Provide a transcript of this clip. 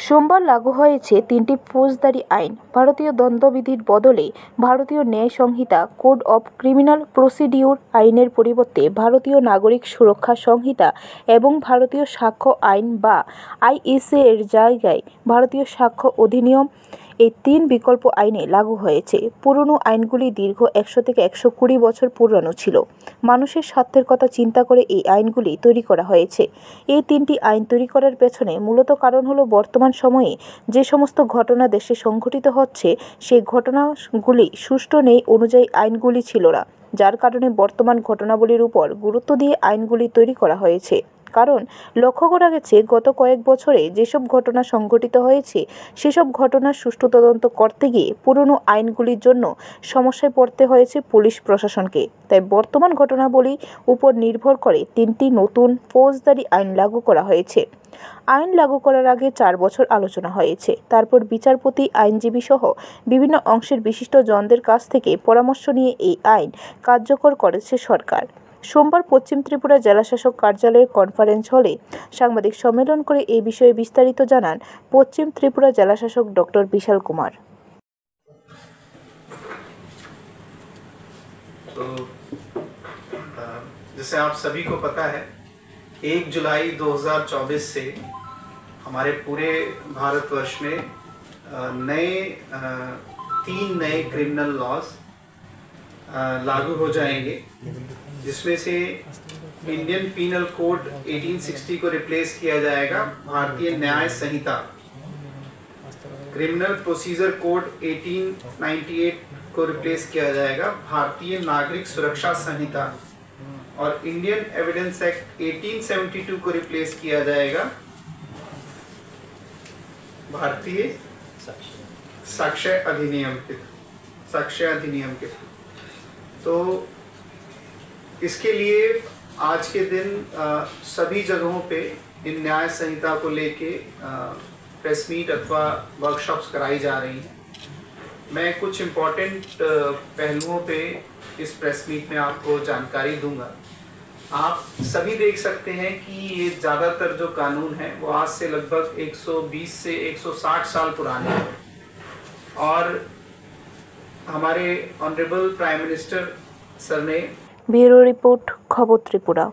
সোমবার লাগু হয়েছে তিনটি ফৌজদারি আইন। ভারতীয় দণ্ডবিধির বদলে ভারতীয় ন্যায় সংহিতা কোড অফ ক্রিমিনাল প্রসিডিউর আইনের পরিবর্তে ভারতীয় নাগরিক সুরক্ষা সংহিতা এবং ভারতীয় সাক্ষ্য আইন বা আইএসএ এর জায়গায় ভারতীয় সাক্ষ্য অধিনিয়ম এই তিন বিকল্প আইনে লাগু হয়েছে। পুরনো আইনগুলি দীর্ঘ 100 থেকে 120 বছর পুরনো ছিল। মানুষের স্বার্থের কথা চিন্তা করে এই আইনগুলি তৈরি করা হয়েছে। এই তিনটি আইন তৈরি করার পেছনে মূলত কারণ হলো বর্তমান সময়ে যে সমস্ত ঘটনা দেশে সংঘটিত হচ্ছে সেই ঘটনাগুলি সুষ্ঠু নেই অনুযায়ী আইনগুলি ছিল না, যার কারণে বর্তমান ঘটনাবলীর উপর গুরুত্ব দিয়ে আইনগুলি তৈরি করা হয়েছে। কারণ লক্ষ্য করা গেছে গত কয়েক বছরে যেসব ঘটনা সংঘটিত হয়েছে সেসব ঘটনার সুষ্ঠু তদন্ত করতে গিয়ে পুরনো আইনগুলির জন্য সমস্যায় পড়তে হয়েছে পুলিশ প্রশাসনকে। তাই বর্তমান ঘটনাবলী উপর নির্ভর করে তিনটি নতুন ফৌজদারি আইন লাগু করা হয়েছে। আইন লাগু করার আগে 4 বছর আলোচনা হয়েছে। তারপর বিচারপতি, আইনজীবী সহ বিভিন্ন অংশের বিশিষ্ট জনদের কাছ থেকে পরামর্শ নিয়ে এই আইন কার্যকর করেছে সরকার। সোমবার পশ্চিম ত্রিপুরা জেলাশাসক কার্যালয়ের কনফারেন্স হলে সাংবাদিক সম্মেলন করে এই বিষয়ে বিস্তারিত জানান পশ্চিম ত্রিপুরা জেলাশাসক ডক্টর বিশাল কুমার। तो जैसे आप सभी को पता है 1 जुलाई 2024 से हमारे पूरे भारतवर्ष में तीन नए क्रिमिनल लॉज लागू हो जाएंगे, जिसमें से इंडियन पीनल कोड 1860 को रिप्लेस किया जाएगा भारतीय न्याय संहिता, क्रिमिनल प्रोसीजर कोड 1898 को रिप्लेस किया जाएगा भारतीय नागरिक सुरक्षा संहिता और इंडियन एविडेंस एक्ट 1872 को रिप्लेस किया जाएगा भारतीय साक्ष्य अधिनियम के। तो इसके लिए आज के दिन सभी जगहों पे इन न्याय संहिता को लेके प्रेस मीट अथवा वर्कशॉप्स कराई जा रही हैं। मैं कुछ इम्पोर्टेंट पहलुओं पे इस प्रेस मीट में आपको जानकारी दूंगा। आप सभी देख सकते हैं कि ये ज़्यादातर जो कानून है वो आज से लगभग 120 से 160 साल पुराने हैं और हमारे ऑनरेबल प्राइम मिनिस्टर सर ने। ब्यूरो रिपोर्ट, खबर त्रिपुरा।